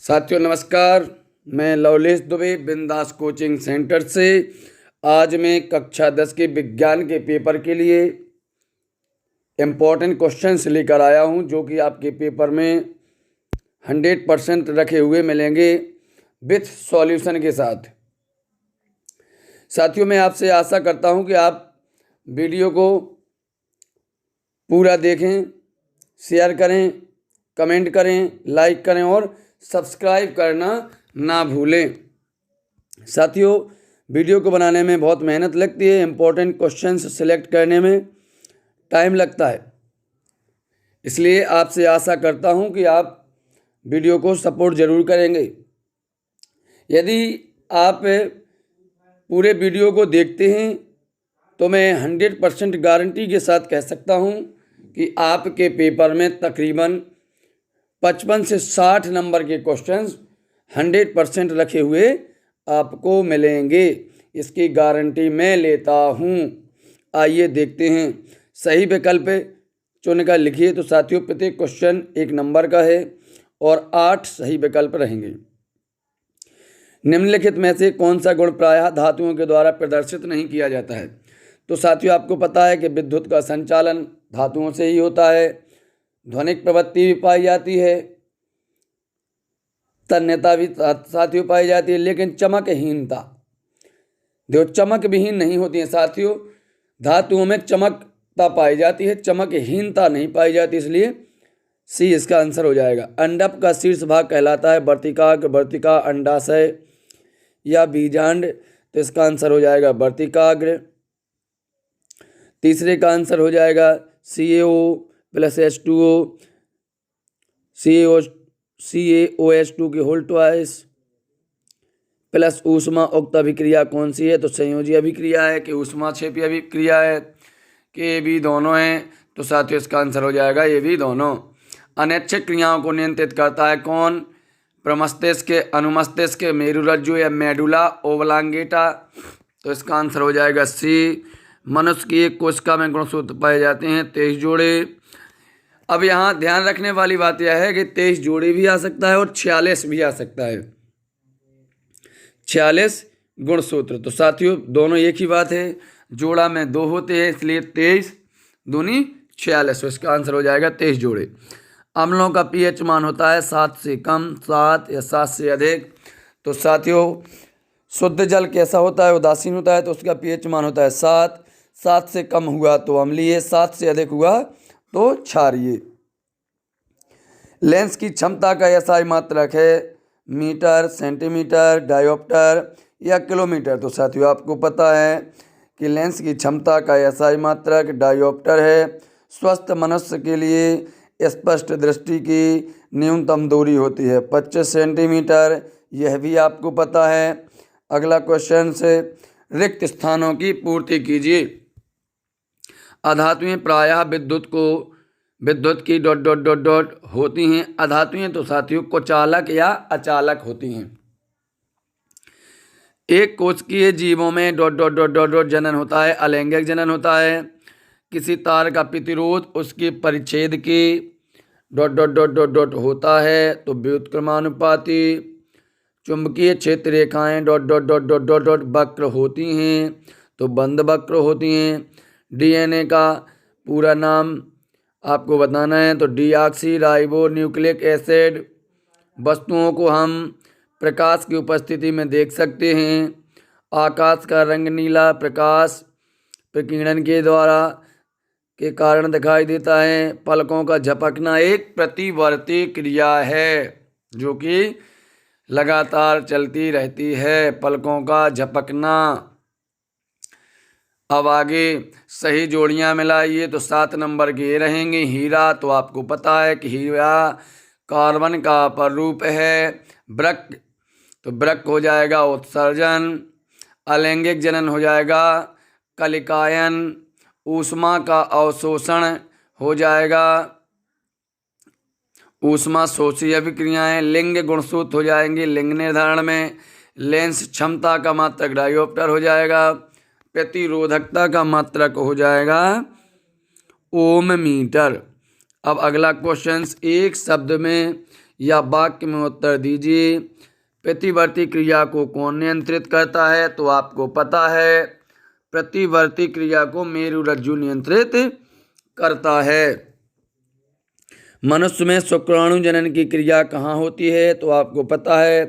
साथियों नमस्कार। मैं लवलेश दुबे बिंदास कोचिंग सेंटर से आज मैं कक्षा 10 के विज्ञान के पेपर के लिए इम्पोर्टेंट क्वेश्चंस लेकर आया हूं, जो कि आपके पेपर में 100% रखे हुए मिलेंगे विथ सॉल्यूशन के साथ। साथियों, मैं आपसे आशा करता हूं कि आप वीडियो को पूरा देखें, शेयर करें, कमेंट करें, लाइक करें और सब्सक्राइब करना ना भूलें। साथियों, वीडियो को बनाने में बहुत मेहनत लगती है, इम्पोर्टेंट क्वेश्चंस सिलेक्ट करने में टाइम लगता है, इसलिए आपसे आशा करता हूं कि आप वीडियो को सपोर्ट ज़रूर करेंगे। यदि आप पूरे वीडियो को देखते हैं तो मैं 100% गारंटी के साथ कह सकता हूं कि आपके पेपर में तकरीबन 55 से 60 नंबर के क्वेश्चंस 100% रखे हुए आपको मिलेंगे। इसकी गारंटी मैं लेता हूं। आइए देखते हैं। सही विकल्प चुनकर लिखिए। तो साथियों, प्रत्येक क्वेश्चन 1 नंबर का है और 8 सही विकल्प रहेंगे। निम्नलिखित में से कौन सा गुण प्रायः धातुओं के द्वारा प्रदर्शित नहीं किया जाता है? तो साथियों, आपको पता है कि विद्युत का संचालन धातुओं से ही होता है, ध्वनिक प्रवृत्ति भी पाई जाती है, तन्यता भी साथियों पाई जाती है, लेकिन चमकहीनता, जो चमक विहीन नहीं होती है साथियों, धातुओं में चमकता पाई जाती है, चमकहीनता नहीं पाई जाती, इसलिए सी इसका आंसर हो जाएगा। अंडप का शीर्ष भाग कहलाता है वर्तिकाग्र, वर्तिका, अंडाशय या बीजांड। तो इसका आंसर हो जाएगा वर्तिकाग्र। तीसरे का आंसर हो जाएगा CaO + H2O, CaOH2 की होल ट्वाइस प्लस ऊष्मा उक्त अभिक्रिया कौन सी है? तो संयोजी अभिक्रिया है कि ऊष्मा क्षेपी अभिक्रिया है कि ये भी दोनों हैं? तो साथियों, इसका आंसर हो जाएगा ये भी दोनों। अनैच्छिक क्रियाओं को नियंत्रित करता है कौन? प्रमस्तिष्क, अनुमस्तिष्क, मेरुरज्जु या मेडुला ओब्लांगेटा। तो इसका आंसर हो जाएगा सी। मनुष्य की एक कोशिका में गुणसूत्र पाए जाते हैं 23 जोड़े। अब यहाँ ध्यान रखने वाली बात यह है कि 23 जोड़े भी आ सकता है और 46 भी आ सकता है, 46 गुणसूत्र। तो साथियों, दोनों एक ही बात है, जोड़ा में 2 होते हैं, इसलिए 23 दूनी 46। तो इसका आंसर हो जाएगा 23 जोड़े। अम्लों का pH मान होता है 7 से कम, 7 या 7 से अधिक। तो साथियों, शुद्ध जल कैसा होता है? उदासीन होता है, तो उसका pH मान होता है 7। 7 से कम हुआ तो अम्लीय, 7 से अधिक हुआ तो क्षारीय। लेंस की क्षमता का SI मात्रक है मीटर, सेंटीमीटर, डायोप्टर या किलोमीटर। तो साथियों, आपको पता है कि लेंस की क्षमता का SI मात्रक डायोप्टर है। स्वस्थ मनुष्य के लिए स्पष्ट दृष्टि की न्यूनतम दूरी होती है 25 सेंटीमीटर, यह भी आपको पता है। अगला क्वेश्चन से रिक्त स्थानों की पूर्ति कीजिए। अधातुएं प्रायः विद्युत की ... होती हैं। अधातुएं तो साथियों कुचालक या अचालक होती हैं। एक कोशिकीय जीवों में ... जनन होता है, अलैंगिक जनन होता है। किसी तार का प्रतिरोध उसके परिच्छेद के ... होता है, तो व्युत्क्रमानुपाती। चुंबकीय क्षेत्र रेखाएं ... वक्र होती हैं, तो बंद वक्र होती हैं। DNA का पूरा नाम आपको बताना है, तो डीऑक्सी राइबो न्यूक्लिक एसिड। वस्तुओं को हम प्रकाश की उपस्थिति में देख सकते हैं। आकाश का रंग नीला प्रकाश प्रकीर्णन के कारण दिखाई देता है। पलकों का झपकना एक प्रतिवर्ती क्रिया है जो कि लगातार चलती रहती है, पलकों का झपकना। अब आगे सही जोड़ियां मिलाइए। तो 7 नंबर के ये रहेंगे। हीरा, तो आपको पता है कि हीरा कार्बन का पररूप है। वृक्क, तो वृक्क हो जाएगा उत्सर्जन। अलैंगिक जनन हो जाएगा कलिकायन। ऊष्मा का अवशोषण हो जाएगा ऊष्मा शोषी अभिक्रियाएं। लिंग गुणसूत्र हो जाएंगे लिंग निर्धारण में। लेंस क्षमता का मात्रक डायोप्टर हो जाएगा। प्रतिरोधकता का मात्रक हो जाएगा ओम मीटर। अब अगला क्वेश्चन, एक शब्द में या वाक्य में उत्तर दीजिए। प्रतिवर्ती क्रिया को कौन नियंत्रित करता है? तो आपको पता है, प्रतिवर्ती क्रिया को मेरुरज्जु नियंत्रित करता है। मनुष्य में शुक्राणु जनन की क्रिया कहाँ होती है? तो आपको पता है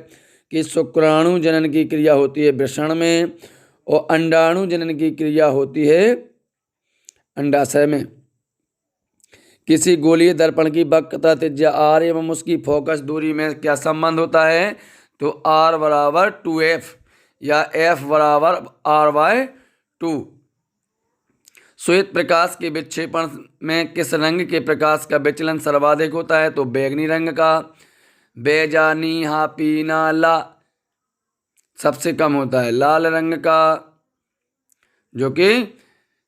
कि शुक्राणु जनन की क्रिया होती है वृषण में और अंडाणु जनन की क्रिया होती है अंडाशय में। किसी गोलीय दर्पण की वक्रता त्रिज्या r एवं उसकी फोकस दूरी में क्या संबंध होता है? तो r बराबर 2f या f बराबर r/2। श्वेत प्रकाश के विक्षेपण में किस रंग के प्रकाश का विचलन सर्वाधिक होता है? तो बैंगनी रंग का। बेजानी हा पीना ला सबसे कम होता है। लाल रंग का जो कि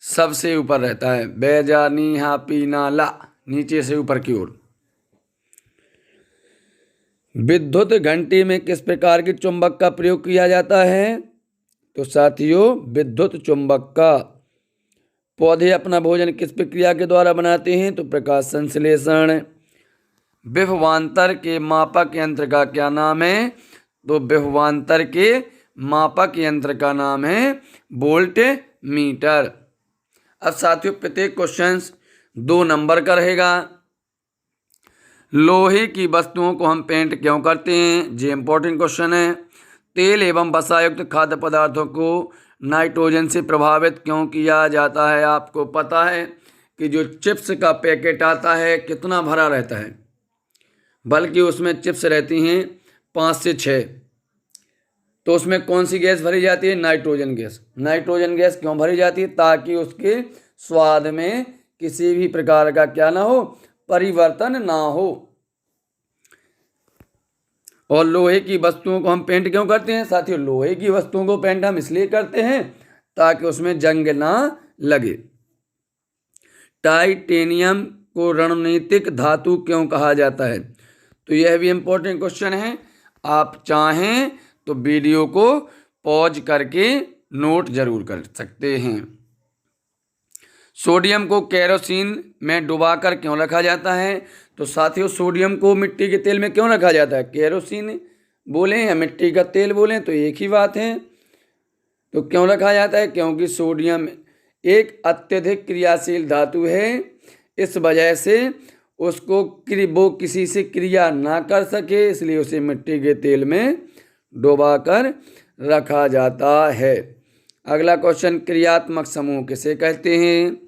सबसे ऊपर रहता है। बेजानी हा पीना ला नीचे से ऊपर की ओर। विद्युत घंटी में किस प्रकार के चुंबक का प्रयोग किया जाता है? तो साथियों, विद्युत चुंबक का। पौधे अपना भोजन किस प्रक्रिया के द्वारा बनाते हैं? तो प्रकाश संश्लेषण। विभवांतर के मापक यंत्र का क्या नाम है? तो विभवांतर के मापक यंत्र का नाम है वोल्ट मीटर। अब साथियों, प्रत्येक क्वेश्चन 2 नंबर का रहेगा। लोहे की वस्तुओं को हम पेंट क्यों करते हैं? ये इंपॉर्टेंट क्वेश्चन है। तेल एवं वसायुक्त खाद्य पदार्थों को नाइट्रोजन से प्रभावित क्यों किया जाता है? आपको पता है कि जो चिप्स का पैकेट आता है कितना भरा रहता है, बल्कि उसमें चिप्स रहती हैं 5 से 6। तो उसमें कौन सी गैस भरी जाती है? Nitrogen gas. नाइट्रोजन गैस क्यों भरी जाती है? ताकि उसके स्वाद में किसी भी प्रकार का क्या ना हो, परिवर्तन ना हो। और लोहे की वस्तुओं को हम पेंट क्यों करते हैं? साथियों, लोहे की वस्तुओं को पेंट हम इसलिए करते हैं ताकि उसमें जंग ना लगे। टाइटेनियम को रणनीतिक धातु क्यों कहा जाता है? तो यह भी इंपॉर्टेंट क्वेश्चन है। आप चाहें तो वीडियो को पॉज करके नोट जरूर कर सकते हैं। सोडियम को केरोसिन में डुबाकर क्यों रखा जाता है? तो साथियों, सोडियम को मिट्टी के तेल में क्यों रखा जाता है? केरोसिन बोलें या मिट्टी का तेल बोलें तो एक ही बात है। तो क्यों रखा जाता है? क्योंकि सोडियम एक अत्यधिक क्रियाशील धातु है। इस वजह से उसको वो किसी से क्रिया ना कर सके, इसलिए उसे मिट्टी के तेल में डुबाकर रखा जाता है। अगला क्वेश्चन, क्रियात्मक समूह किसे कहते हैं?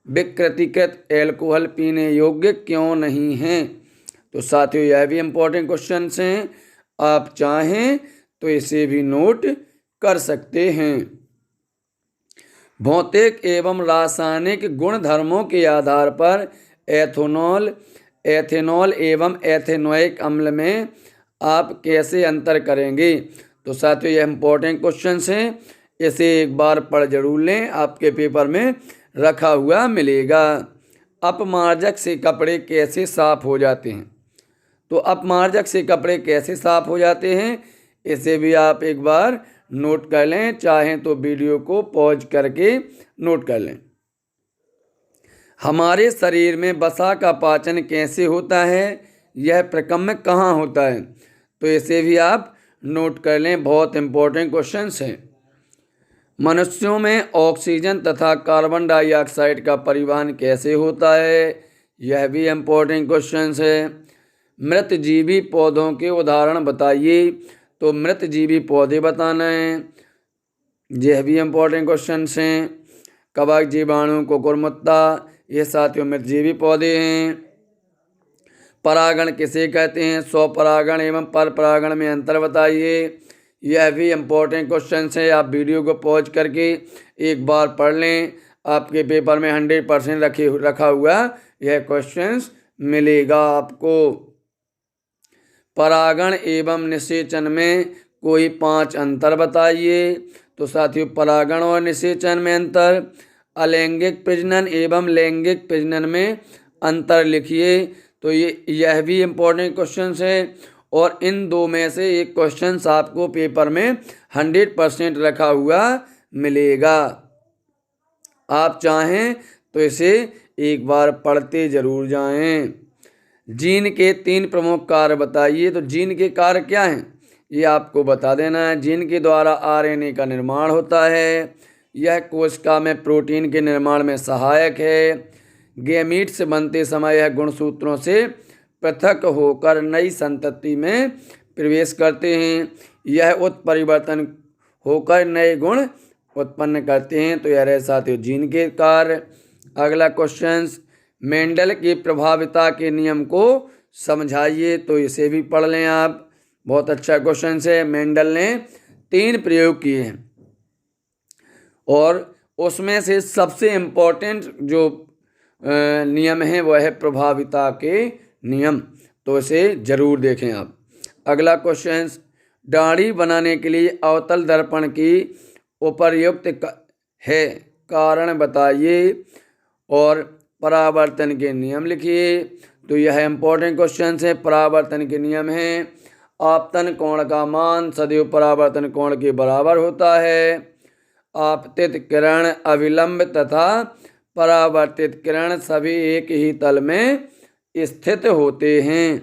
विकृतिकृत एल्कोहल पीने योग्य क्यों नहीं हैं? तो साथियों, यह भी इंपॉर्टेंट क्वेश्चन हैं। आप चाहें तो इसे भी नोट कर सकते हैं। भौतिक एवं रासायनिक गुणधर्मों के आधार पर एथेनॉल एवं एथेनोइक अम्ल में आप कैसे अंतर करेंगे? तो साथियों, यह इंपॉर्टेंट क्वेश्चन हैं। इसे एक बार पढ़ जरूर लें, आपके पेपर में रखा हुआ मिलेगा। अपमार्जक से कपड़े कैसे साफ हो जाते हैं? तो अपमार्जक से कपड़े कैसे साफ हो जाते हैं, इसे भी आप एक बार नोट कर लें। चाहें तो वीडियो को पॉज करके नोट कर लें। हमारे शरीर में वसा का पाचन कैसे होता है? यह प्रकम्य कहाँ होता है? तो इसे भी आप नोट कर लें, बहुत इंपॉर्टेंट क्वेश्चन हैं। मनुष्यों में ऑक्सीजन तथा कार्बन डाइऑक्साइड का परिवहन कैसे होता है? यह भी इंपॉर्टेंट क्वेश्चन है। मृतजीवी पौधों के उदाहरण बताइए। तो मृतजीवी पौधे बताना है, यह भी इंपॉर्टेंट क्वेश्चन हैं। कवक, जीवाणु, कुकुरमुत्ता, ये साथियों मृतजीवी पौधे हैं। परागण किसे कहते हैं? स्वपरागण एवं परपरागण में अंतर बताइए। यह भी इंपॉर्टेंट क्वेश्चन है। आप वीडियो को पॉज करके एक बार पढ़ लें, आपके पेपर में 100% रखा हुआ यह क्वेश्चन मिलेगा आपको। परागण एवं निषेचन में कोई 5 अंतर बताइए। तो साथियों, परागण और निषेचन में अंतर। अलैंगिक प्रजनन एवं लैंगिक प्रजनन में अंतर लिखिए। तो यह भी इंपॉर्टेंट क्वेश्चन है। और इन 2 में से एक क्वेश्चन आपको पेपर में 100% रखा हुआ मिलेगा। आप चाहें तो इसे एक बार पढ़ते जरूर जाएं। जीन के 3 प्रमुख कार्य बताइए। तो जीन के कार्य क्या हैं ये आपको बता देना है। जीन के द्वारा आरएनए का निर्माण होता है। यह कोशिका में प्रोटीन के निर्माण में सहायक है। गैमीट्स बनते समय यह गुणसूत्रों से पृथक होकर नई संतति में प्रवेश करते हैं। यह उत्परिवर्तन होकर नए गुण उत्पन्न करते हैं। तो यह रहे साथियों जीन के कार्य। अगला क्वेश्चन, मेंडल की प्रभाविता के नियम को समझाइए। तो इसे भी पढ़ लें आप, बहुत अच्छा क्वेश्चन है। मेंडल ने 3 प्रयोग किए हैं और उसमें से सबसे इम्पोर्टेंट जो नियम है वह है प्रभाविता के नियम। तो इसे जरूर देखें आप। अगला क्वेश्चन, दाढ़ी बनाने के लिए अवतल दर्पण की उपर्युक्त है, कारण बताइए और परावर्तन के नियम लिखिए। तो यह इम्पोर्टेंट क्वेश्चन है। परावर्तन के नियम है, आपतन कोण का मान सदैव परावर्तन कोण के बराबर होता है। आपतित किरण अविलंब तथा परावर्तित किरण सभी एक ही तल में स्थित होते हैं।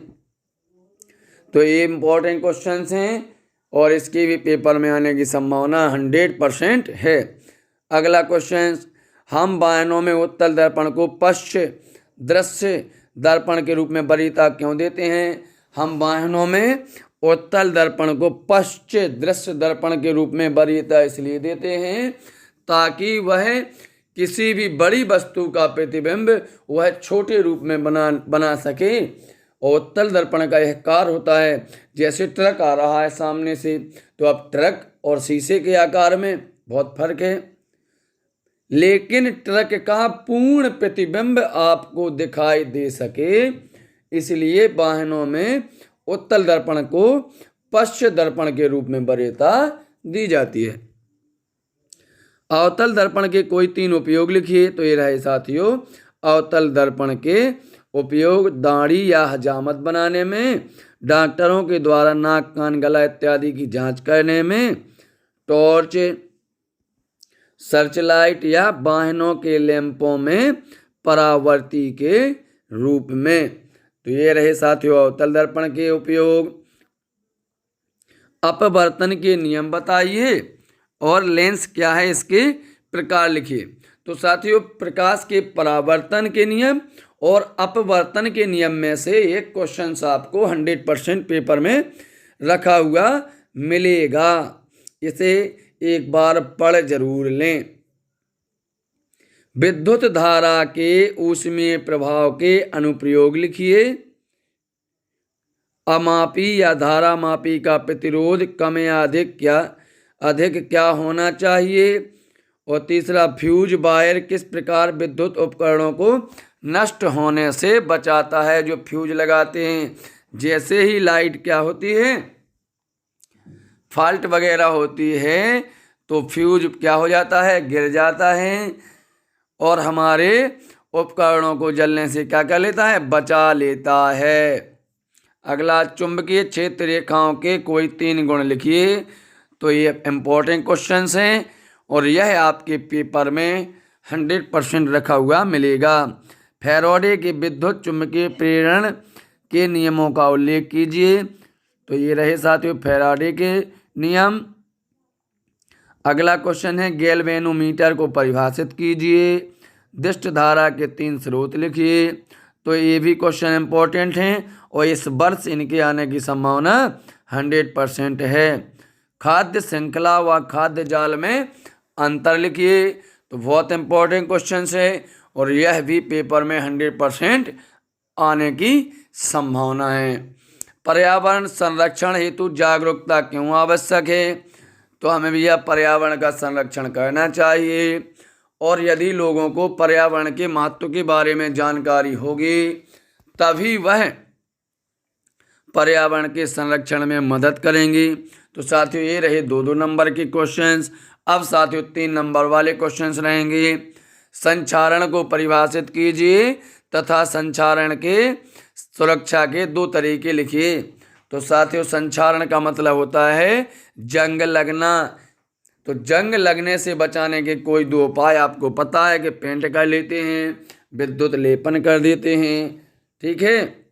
तो ये इम्पोर्टेंट क्वेश्चंस हैं और इसकी भी पेपर में आने की संभावना 100% है। अगला क्वेश्चन, हम वाहनों में उत्तल दर्पण को पश्च दृश्य दर्पण के रूप में वरीयता क्यों देते हैं? हम वाहनों में उत्तल दर्पण को पश्च दृश्य दर्पण के रूप में वरीयता इसलिए देते हैं ताकि वह किसी भी बड़ी वस्तु का प्रतिबिंब वह छोटे रूप में बना सके। और उत्तल दर्पण का यह कार्य होता है, जैसे ट्रक आ रहा है सामने से, तो अब ट्रक और शीशे के आकार में बहुत फर्क है, लेकिन ट्रक का पूर्ण प्रतिबिंब आपको दिखाई दे सके, इसलिए वाहनों में उत्तल दर्पण को पश्च दर्पण के रूप में वरीयता दी जाती है। अवतल दर्पण के कोई 3 उपयोग लिखिए। तो ये रहे साथियों अवतल दर्पण के उपयोग, दाढ़ी या हजामत बनाने में, डॉक्टरों के द्वारा नाक कान गला इत्यादि की जांच करने में, टॉर्च सर्चलाइट या वाहनों के लैंपों में परावर्ती के रूप में। तो ये रहे साथियों अवतल दर्पण के उपयोग। अपवर्तन के नियम बताइए और लेंस क्या है इसके प्रकार लिखिए। तो साथियों प्रकाश के परावर्तन के नियम और अपवर्तन के नियम में से एक क्वेश्चन आपको 100% पेपर में रखा हुआ मिलेगा, इसे एक बार पढ़ जरूर लें। विद्युत धारा के ऊष्मीय प्रभाव के अनुप्रयोग लिखिए। अमापी या धारा मापी का प्रतिरोध कम या अधिक क्या होना चाहिए? और तीसरा, फ्यूज वायर किस प्रकार विद्युत उपकरणों को नष्ट होने से बचाता है? जो फ्यूज लगाते हैं, जैसे ही लाइट क्या होती है, फॉल्ट वगैरह होती है, तो फ्यूज क्या हो जाता है, गिर जाता है और हमारे उपकरणों को जलने से क्या कर लेता है, बचा लेता है। अगला, चुंबकीय क्षेत्र रेखाओं के कोई 3 गुण लिखिए। तो ये इम्पोर्टेंट क्वेश्चंस हैं और यह आपके पेपर में 100% रखा हुआ मिलेगा। फैराडे के विद्युत चुंबकीय प्रेरण के नियमों का उल्लेख कीजिए। तो ये रहे साथियों फैराडे के नियम। अगला क्वेश्चन है, गैल्वेनोमीटर को परिभाषित कीजिए। दिष्ट धारा के 3 स्रोत लिखिए। तो ये भी क्वेश्चन इम्पोर्टेंट हैं और इस वर्ष इनके आने की संभावना 100% है। खाद्य श्रृंखला व खाद्य जाल में अंतर लिखिए। तो बहुत इम्पोर्टेंट क्वेश्चन है और यह भी पेपर में 100% आने की संभावना है। पर्यावरण संरक्षण हेतु जागरूकता क्यों आवश्यक है? तो हमें भैया पर्यावरण का संरक्षण करना चाहिए और यदि लोगों को पर्यावरण के महत्व के बारे में जानकारी होगी तभी वह पर्यावरण के संरक्षण में मदद करेंगी। तो साथियों ये रहे 2-2 नंबर के क्वेश्चंस। अब साथियों 3 नंबर वाले क्वेश्चंस रहेंगे। संचारण को परिभाषित कीजिए तथा संचारण के सुरक्षा के 2 तरीके लिखिए। तो साथियों संचारण का मतलब होता है जंग लगना। तो जंग लगने से बचाने के कोई 2 उपाय आपको पता है कि पेंट कर लेते हैं, विद्युत लेपन कर देते हैं, ठीक है।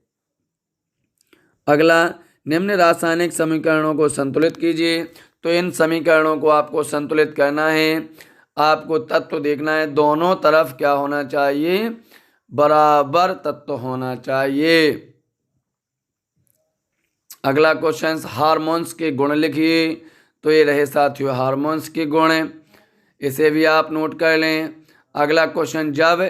अगला, निम्न रासायनिक समीकरणों को संतुलित कीजिए। तो इन समीकरणों को आपको संतुलित करना है। आपको तत्व देखना है, दोनों तरफ क्या होना चाहिए, बराबर तत्व होना चाहिए। अगला क्वेश्चन, हार्मोन्स के गुण लिखिए। तो ये रहे साथियों हार्मोन्स के गुण, इसे भी आप नोट कर लें। अगला क्वेश्चन, जब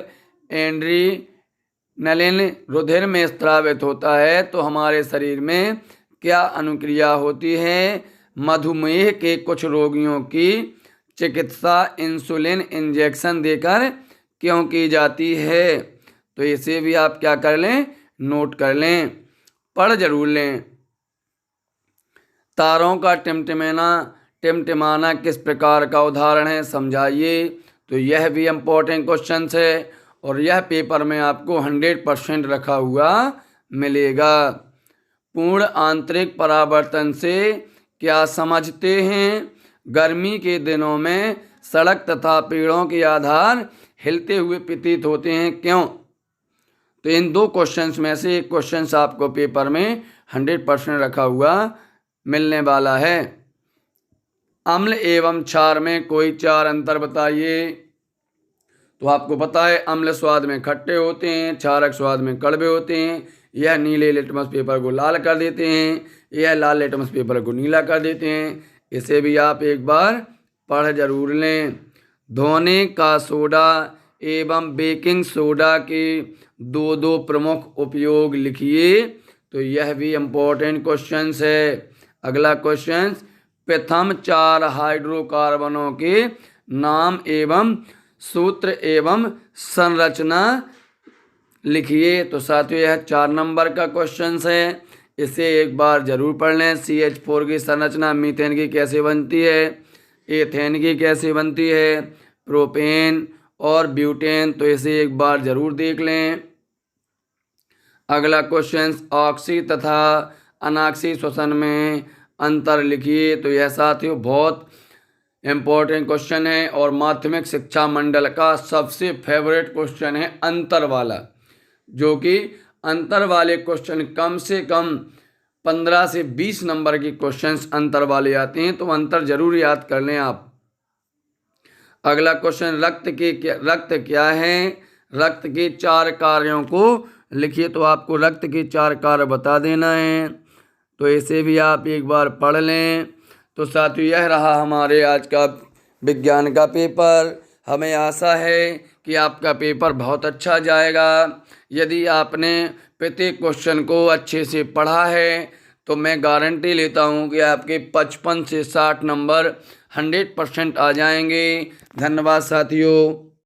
एड्रेनलिन रुधिर में स्रावित होता है तो हमारे शरीर में क्या अनुक्रिया होती है। मधुमेह के कुछ रोगियों की चिकित्सा इंसुलिन इंजेक्शन देकर क्यों की जाती है। तो इसे भी आप क्या कर लें, नोट कर लें, पढ़ जरूर लें। तारों का टिमटिमाना किस प्रकार का उदाहरण है, समझाइए। तो यह भी इम्पोर्टेंट क्वेश्चन है और यह पेपर में आपको 100% रखा हुआ मिलेगा। पूर्ण आंतरिक परावर्तन से क्या समझते हैं। गर्मी के दिनों में सड़क तथा पेड़ों के आधार हिलते हुए प्रतीत होते हैं, क्यों। तो इन दो क्वेश्चंस में से एक क्वेश्चन आपको पेपर में 100% रखा हुआ मिलने वाला है। अम्ल एवं क्षार में कोई 4 अंतर बताइए। तो आपको पता है अम्ल स्वाद में खट्टे होते हैं, क्षारक स्वाद में कड़वे होते हैं। यह नीले लिटमस पेपर को लाल कर देते हैं, यह लाल लिटमस पेपर को नीला कर देते हैं। इसे भी आप एक बार पढ़ जरूर लें। धोने का सोडा एवं बेकिंग सोडा के दो प्रमुख उपयोग लिखिए। तो यह भी इम्पोर्टेंट क्वेश्चन है। अगला क्वेश्चन, प्रथम 4 हाइड्रोकार्बनों के नाम एवं सूत्र एवं संरचना लिखिए। तो साथियों यह 4 नंबर का क्वेश्चन है, इसे एक बार जरूर पढ़ लें। CH4 की संरचना मीथेन की कैसे बनती है, एथेन की कैसे बनती है, प्रोपेन और ब्यूटेन। तो इसे एक बार जरूर देख लें। अगला क्वेश्चन, ऑक्सी तथा अनाक्सी श्वसन में अंतर लिखिए। तो यह साथियों बहुत इम्पोर्टेंट क्वेश्चन है और माध्यमिक शिक्षा मंडल का सबसे फेवरेट क्वेश्चन है अंतर वाला, जो कि अंतर वाले क्वेश्चन कम से कम 15 से 20 नंबर के क्वेश्चंस अंतर वाले आते हैं, तो अंतर जरूर याद कर लें आप। अगला क्वेश्चन, रक्त क्या है, रक्त के 4 कार्यों को लिखिए। तो आपको रक्त के 4 कार्य बता देना है, तो इसे भी आप एक बार पढ़ लें। तो साथियों यह रहा हमारे आज का विज्ञान का पेपर। हमें आशा है कि आपका पेपर बहुत अच्छा जाएगा। यदि आपने प्रत्येक क्वेश्चन को अच्छे से पढ़ा है तो मैं गारंटी लेता हूं कि आपके 55 से 60 नंबर 100% आ जाएंगे। धन्यवाद साथियों।